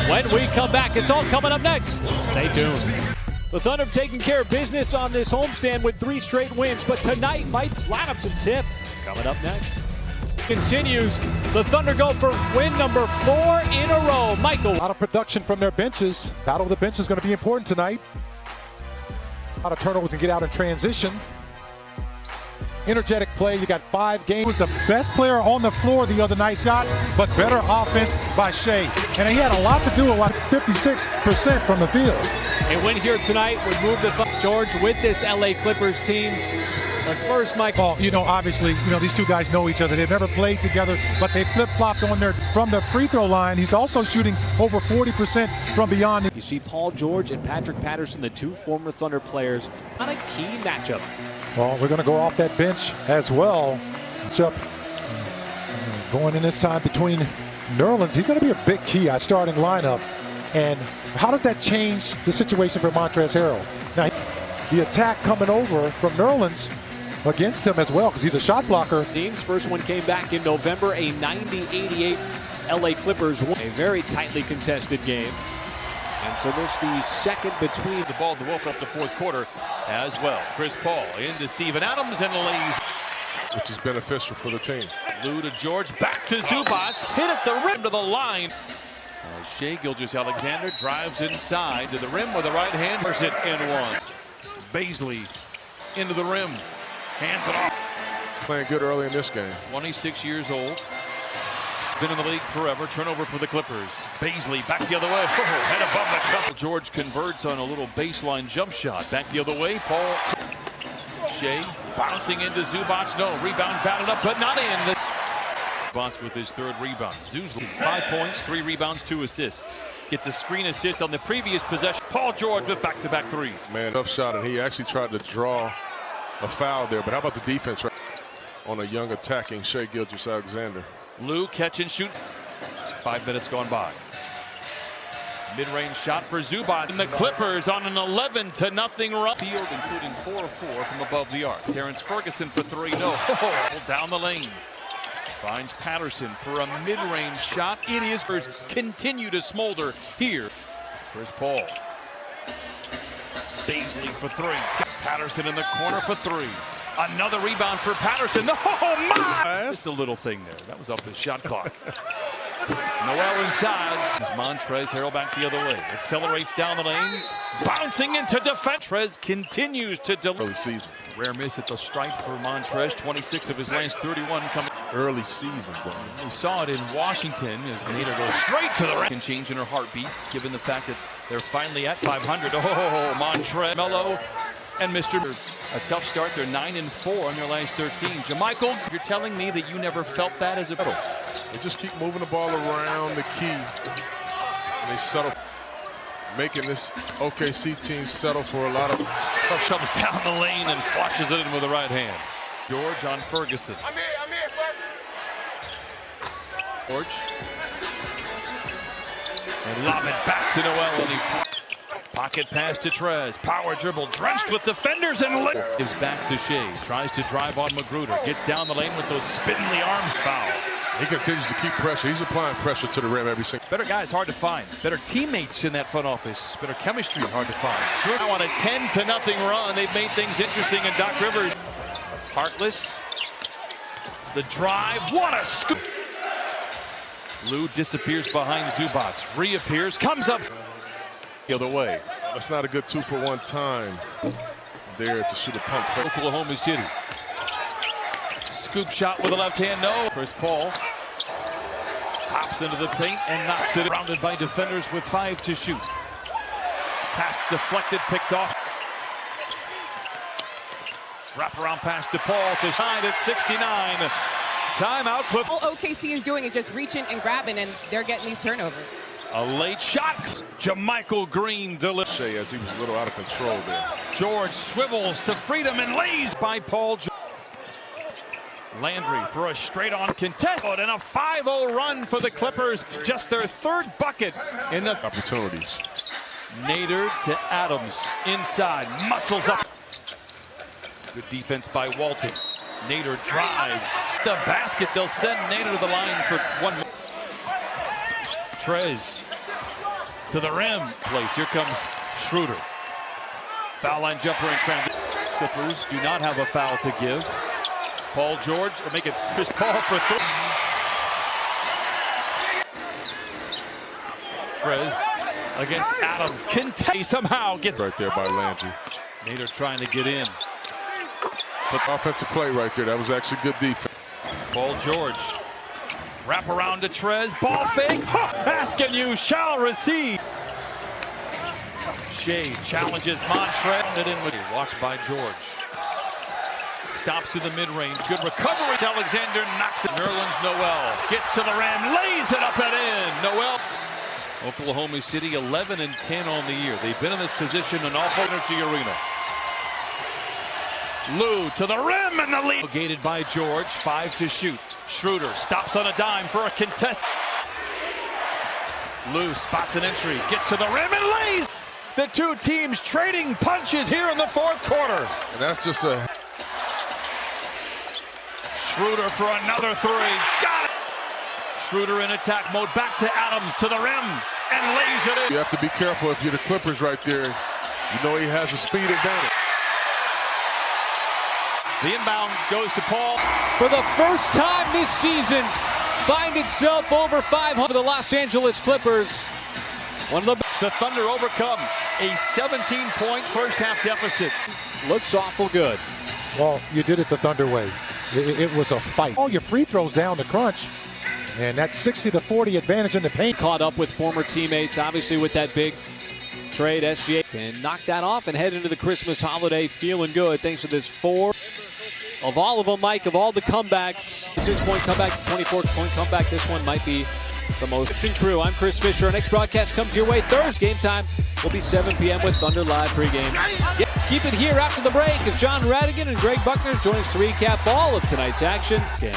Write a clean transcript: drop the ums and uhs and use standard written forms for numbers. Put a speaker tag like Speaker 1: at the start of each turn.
Speaker 1: When we come back, it's all coming up next. Stay tuned. The Thunder have taken care of business on this homestand with 3 straight wins, but tonight might line up some tip. Coming up next. Continues. The Thunder go for win number 4 in a row. Michael.
Speaker 2: A lot of production from their benches. Battle of the bench is going to be important tonight. A lot of turnovers and get out in transition. Energetic play. You got 5 games. He was the best player on the floor the other night. Shots, but better offense by Shea. And he had a lot to do with 56% from the field.
Speaker 1: A win here tonight would move the George with this LA Clippers team. But first, Mike.
Speaker 2: Well, obviously, these two guys know each other. They've never played together, but they flip-flopped on from the free throw line. He's also shooting over 40% from beyond.
Speaker 1: You see Paul George and Patrick Patterson, the 2 former Thunder players, on a key matchup.
Speaker 2: Well, we're going to go off that bench as well. Matchup going in this time between Nerlens. He's going to be a big key at starting lineup. And how does that change the situation for Montrezl Harrell? Now, the attack coming over from Nerlens against him as well, because he's a shot blocker.
Speaker 1: Team's first one came back in November, a 90-88 LA Clippers win. A very tightly contested game. And so this the second between
Speaker 3: the ball to open up the 4th quarter as well. Chris Paul into Steven Adams and lays.
Speaker 4: Which is beneficial for the team.
Speaker 3: Lou to George, back to Zubac, hit at the rim to the line. Shea Gilgeous-Alexander drives inside to the rim with the right hand. There's it in one. Baisley into the rim, hands it off.
Speaker 4: Playing good early in this game.
Speaker 3: 26 years old. Been in the league forever. Turnover for the Clippers. Baisley back the other way. Head above the cup. George converts on a little baseline jump shot. Back the other way. Paul. Shea bouncing into Zubac. No, rebound batted up, but not in. This Zubac with his 3rd rebound. Zubac 5 points, 3 rebounds, 2 assists. Gets a screen assist on the previous possession. Paul George with back-to-back threes.
Speaker 4: Man, tough shot, and he actually tried to draw a foul there. But how about the defense right on a young attacking Shea Gilgeous-Alexander?
Speaker 3: Lou catch and shoot. 5 minutes gone by. Mid-range shot for Zubac. And the Clippers on an 11-0 run. Field including 4 of 4 from above the arc. Terrence Ferguson for 3. No. Down the lane. Finds Patterson for a mid-range shot. It is. Continue to smolder here. Chris Paul. Baisley for 3. Patterson in the corner for 3. Another rebound for Patterson. Oh my! Just a little thing there. That was off the shot clock. Noel inside. Montrezl Harrell back the other way. Accelerates down the lane. Bouncing into defense. Montrezl continues to deliver.
Speaker 4: Early season.
Speaker 3: Rare miss at the stripe for Montrezl. 26 of his last 31 coming.
Speaker 4: Early season, bro.
Speaker 3: We saw it in Washington as Nader goes straight to the rim. Can change in her heartbeat, given the fact that they're finally at 500. Oh, Montrezl, Melo, and Mr. A tough start. They're 9-4 on their last 13. JaMychal, you're telling me that you never felt that as a pro?
Speaker 4: They just keep moving the ball around the key. And they settle, making this OKC team settle for a lot of
Speaker 3: tough shots down the lane and flushes it in with the right hand. George on Ferguson.
Speaker 4: I'm here,
Speaker 3: George. And lob it back to Noel. And he pocket pass to Trez. Power dribble, drenched with defenders and gives back to Shea. Tries to drive on Magruder. Gets down the lane with those spindly arms. Foul.
Speaker 4: He continues to keep pressure. He's applying pressure to the rim every single.
Speaker 3: Better guys hard to find. Better teammates in that front office. Better chemistry hard to find. Sure. Now on a 10-0 run, they've made things interesting. And Doc Rivers, Harkless, the drive. What a scoop! Lou disappears behind Zubac. Reappears. Comes up the other way.
Speaker 4: That's not a good 2-for-1 time there to shoot a pump fake.
Speaker 3: Oklahoma City. Scoop shot with the left hand. No. Chris Paul hops into the paint and knocks it. Surrounded by defenders with 5 to shoot. Pass deflected, picked off. Wraparound pass to Paul to side at 69. Timeout. Clip.
Speaker 5: All OKC is doing is just reaching and grabbing, and they're getting these turnovers.
Speaker 3: A late shot. JaMychal Green delivers.
Speaker 4: Shea, as he was a little out of control there.
Speaker 3: George swivels to freedom and lays by Paul George. Landry for a straight-on contest and a 5-0 run for the Clippers. Just their 3rd bucket in the
Speaker 4: opportunities.
Speaker 3: Nader to Adams inside, muscles up. Good defense by Walton. Nader drives the basket. They'll send Nader to the line for 1 more. Trez to the rim. Place. Here comes Schroeder. Foul line jumper in transition. Clippers do not have a foul to give. Paul George will make it Chris Paul for three. Trez against Adams. Can somehow get
Speaker 4: right there by Landry.
Speaker 3: Nader trying to get in.
Speaker 4: Offensive play right there. That was actually good defense.
Speaker 3: Paul George. Wrap around to Trez. Ball fake. Asking you shall receive. Shea challenges Montrez. It in with watched by George. Stops in the mid-range. Good recovery. Alexander knocks it. Nerlens Noel gets to the rim. Lays it up and in. Noel's. Oklahoma City 11-10 on the year. They've been in this position in Awful Energy Arena. Lou to the rim and the lead. Gated by George. 5 to shoot. Schroeder stops on a dime for a contest. Lou spots an entry. Gets to the rim and lays. The two teams trading punches here in the fourth quarter.
Speaker 4: And that's just a...
Speaker 3: Schroeder for another three. Got it. Schroeder in attack mode. Back to Adams to the rim and lays it in.
Speaker 4: You have to be careful if you're the Clippers right there. You know he has a speed advantage.
Speaker 3: The inbound goes to Paul.
Speaker 1: For the first time this season, find itself over 500. The Los Angeles Clippers. One of
Speaker 3: the Thunder overcome a 17-point first half deficit.
Speaker 1: Looks awful good.
Speaker 2: Well, you did it the Thunder way. It was a fight. All your free throws down the crunch. And that 60-40 advantage in the paint.
Speaker 1: Caught up with former teammates, obviously with that big trade. SGA can knock that off and head into the Christmas holiday feeling good thanks to this 4. Of all of them, Mike, of all the comebacks, 6-point comeback, 24-point comeback, this one might be the most interesting crew. I'm Chris Fisher. Our next broadcast comes your way Thursday. Game time will be 7 p.m. with Thunder Live pregame. Keep it here after the break as John Radigan and Greg Buckner join us to recap all of tonight's action. Game.